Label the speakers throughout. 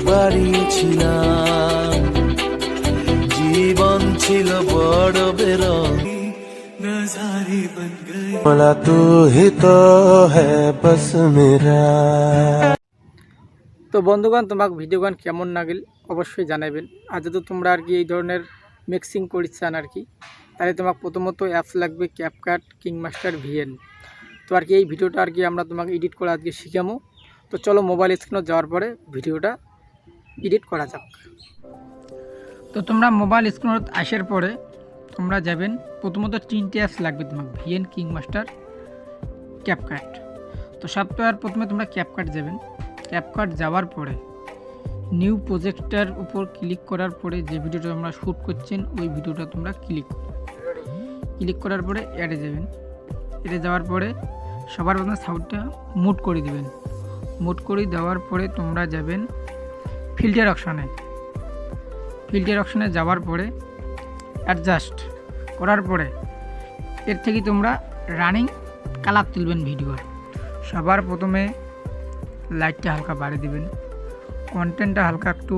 Speaker 1: বাড়িয়েছিলাম, জীবন ছিল বড় বেরঙি, নজারে বন গই বলা তু হি তো হ্যায় বস মেরা।
Speaker 2: তো বন্ধুগণ, তোমাকে ভিডিও গান কেমন লাগিল অবশ্যই জানাবেন। আর যদি তোমরা আর কি এই ধরনের মিক্সিং করি চান আর কি, তাহলে তোমাকে প্রথমত অ্যাপস লাগবে ক্যাপকাট কিংমাস্টার ভিএন। তো আর কি এই ভিডিওটা আর কি আমরা তোমাকে এডিট করে আজকে শিখামো। তো চলো মোবাইল স্ক্রিনে যাওয়ার পরে ভিডিওটা এডিট করা যাক। তো তোমরা মোবাইল স্ক্রিনে আসার পরে তোমরা যাবেন, প্রথমত 3টে অ্যাপস লাগবে তোমাকে, ভিএন, কিংমাস্টার, ক্যাপকাট। তো সফটওয়্যার প্রথমে তোমরা ক্যাপকাট যাবেন। ক্যাপকাট যাওয়ার পরে নিউ প্রজেক্টটার উপর ক্লিক করার পরে যে ভিডিওটা আমরা শ্যুট করছেন ওই ভিডিওটা তোমরা ক্লিক করার পরে অ্যাডে যাবেন। অ্যাডে যাওয়ার পরে সবার প্রথমে সাউন্ডটা মুট করে দেবেন। মুট করে দেওয়ার পরে তোমরা যাবেন ফিল্টার অপশানে যাওয়ার পরে অ্যাডজাস্ট করার পরে এর থেকে তোমরা রানিং কালার তুলবেন ভিডিওর। সবার প্রথমে লাইটটা হালকা বাড়িয়ে দিবেন, কন্টেন্টটা হালকা একটু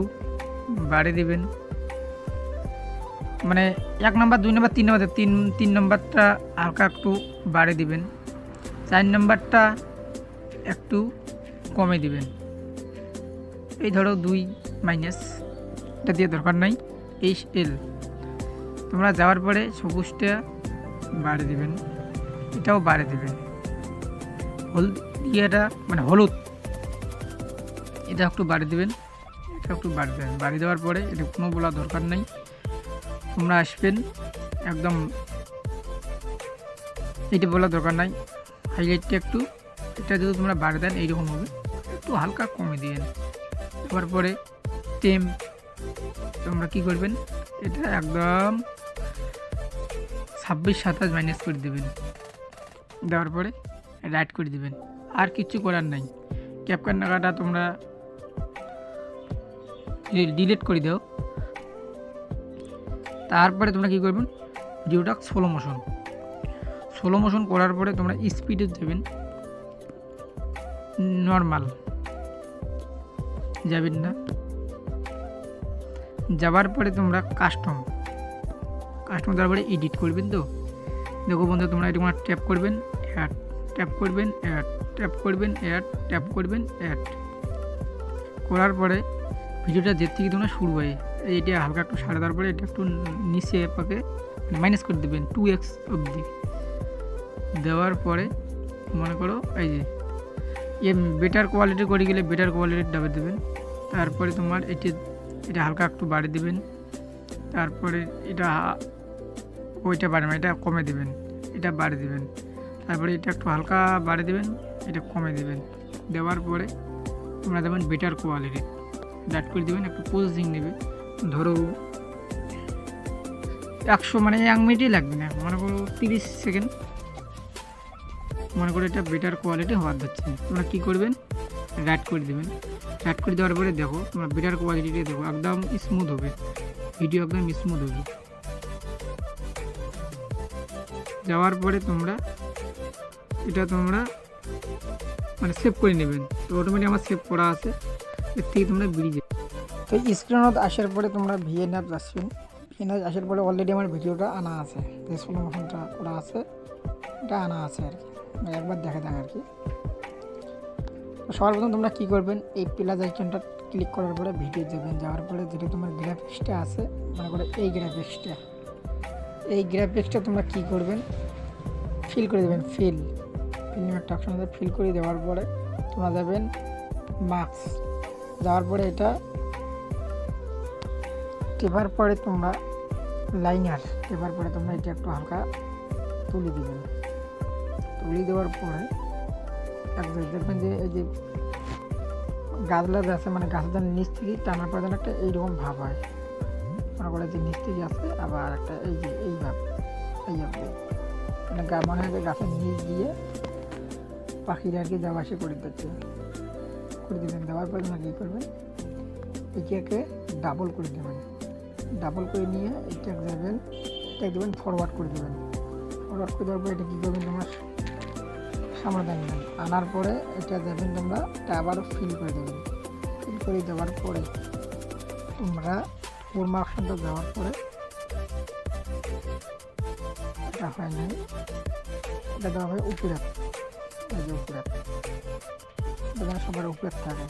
Speaker 2: বাড়িয়ে দিবেন, মানে 1 নম্বর 2 নম্বর 3 নম্বর 3 নম্বরটা হালকা একটু বাড়িয়ে দিবেন, 4 নম্বরটা একটু কমে দিবেন। এই ধরো 2 মাইনাস, এটা দিয়ে দরকার নাই। HL তোমরা যাওয়ার পরে সবুজটা বাড়িয়ে দিবেন, এটাও বাড়িয়ে দিবেন। হলুদ ইয়েটা মানে হলুদ, এটা একটু বাড়িয়ে দেবেন, এটা একটু বাড়িয়ে দেবেন। বাড়িয়ে দেওয়ার পরে এটা কোনো বলা দরকার নাই। তোমরা আসবেন একদম, এটা বলা দরকার নাই। হাইলাইটটা একটু, এটা যদি তোমরা বাড়িয়ে দেন এইরকম হবে, একটু হালকা কমে দিবেন। দেওয়ার পরে টেম তোমরা কি করবেন, এটা একদম 26-27 মাইনাস করে দেবেন। দেওয়ার পরে রাইট করে দিবেন, আর কিছু করার নাই। ক্যাপকাট নাগাটা তোমরা ডিলিট করে দাও। তারপরে তোমরা কী করবেন, ভিডিওটা স্লো মোশন করার পরে তোমরা স্পিডে দেবেন, নর্মাল যাবেন না। যাবার পরে তোমরা কাস্টম দেওয়ার পরে এডিট করবেন। তো দেখো বন্ধু, তোমরা এটা ট্যাপ করবেন, অ্যাড ট্যাপ করবেন, অ্যাড ট্যাপ করবেন, অ্যাড ট্যাপ করবেন, অ্যাড করার পরে ভিডিওটা যে থেকে তোমরা শুরু হয় এইটা হালকা একটু সাড়ে দেওয়ার পরে এটা একটু নিচে পাকে মাইনাস করে দেবেন 2x অবধি। দেওয়ার পরে মনে করো এই যে বেটার কোয়ালিটি করে গেলে বেটার কোয়ালিটির ডাবে দেবেন। তারপরে তোমার এটা হালকা একটু বাড়িয়ে দেবেন। তারপরে এটা ওইটা বাড়াবেন, এটা কমে দেবেন, এটা বাড়িয়ে দেবেন। তারপরে এটা একটু হালকা বাড়িয়ে দেবেন, এটা কমে দেবেন। দেওয়ার পরে তোমরা দেবেন বেটার কোয়ালিটি, ডাট করে দেবেন। একটু প্রসেসিং নেবে, ধরো 100 মানে 1 মিনিটই লাগবে না, মনে করো 30 সেকেন্ড। মনে করো এটা বেটার কোয়ালিটি হওয়ার যাচ্ছে, তোমরা কী করবেন, রাইট করে দেবেন। রাইট করে দেওয়ার পরে দেখো তোমরা বেটার কোয়ালিটিটা দেখো, একদম স্মুথ হবে ভিডিও, একদম স্মুথ হবে। যাওয়ার পরে তোমরা এটা মানে সেভ করে নেবেন। তো অটোমেটিক আমার সেভ করা আছে, এর থেকে তোমরা বেরিয়ে যাবে। তো স্ক্রিনত আসার পরে তোমরা ভিএন অ্যাপ আসবেন। ভিএন অ্যাপ আসার পরে অলরেডি আমার ভিডিওটা আনা আছে, যে স্লো মোশনটা করা আছে এটা আনা আছে আর কি, একবার দেখে দেন আর কি। তো সবার প্রথম তোমরা কী করবেন, এই প্লাস আইকনটা ক্লিক করার পরে ভিডিও যাবেন। যাওয়ার পরে যেটা তোমার গ্রাফিক্সটা আছে, মনে করো এই গ্রাফিক্সটা তোমরা কী করবেন, ফিল করে দেবেন। ফিল একটা অপশন আছে, ফিল করে দেওয়ার পরে তোমরা যাবেন মার্কস। যাওয়ার পরে এটা টেপার পরে তোমরা লাইনার টেপার পরে তোমরা এটা একটু হালকা তুলে দেবেন। তুলে দেওয়ার পরে দেখবেন যে এই যে গাছলা আছে, মানে গাছের নিচ থেকে টানার পরে যেন একটা এইরকম ভাব হয়, মনে করে যে নিচ থেকে আছে, আবার একটা এই যে এই ভাব, মানে মনে হয় যে গাছের নিচ দিয়ে পাখিরা আর কি যাওয়া আসে করে দেবেন। দেওয়ার পরে তোমরা কী করবেন, এটাকে ডাবল করে দেবেন। ডাবল করে নিয়ে এটা দেবেন ফরওয়ার্ড করে দেবেন। ফরওয়ার্ড করে দেওয়ার পরে এটা কী করবেন, তোমার সামনে আনবেন। আনার পরে এটা দেবেন তোমরা, এটা আবারও ফিল করে দেবেন। ক্যান্সেল করে দেওয়ার পরে তোমরা কোরমা অপশনটা দেওয়ার পরে এটা হয় নাই, এটা দেওয়া হয় উপরে, এই যে উপরে, এটা সবার উপরে থাকে।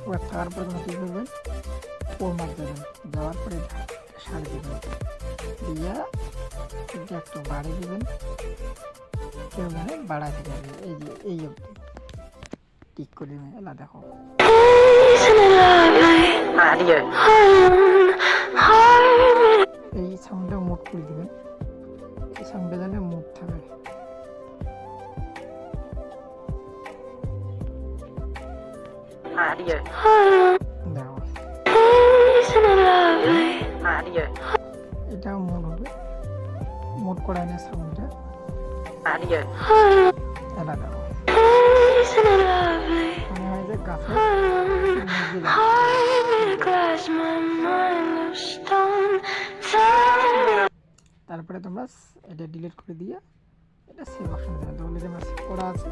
Speaker 2: উপরে থাকার পরে তোমরা কী করবেন, কোরমা দেবেন, দেওয়ার পরে সারি দেবেন, দিয়া এটা একটু বাড়িয়ে দেবেন, কেউ মানে বাড়াতে যাবে, এই যে এই অবধি ঠিক করে দেবেন। এলা দেখো এই সাউন্ডটা মোড করে দিবেন, এই সাউন্ডটা যেন মোড থাকে। দেখো এটাও মোড হবে, মোড করা না সাউন্ডটা। এলা দেখো মনে হয় যে গাছে তারপরে তোমরা এটা ডিলিট করে দিয়ে এটা সেভ অপশন দেবে, তাহলে তোমরা সেভ করা আছে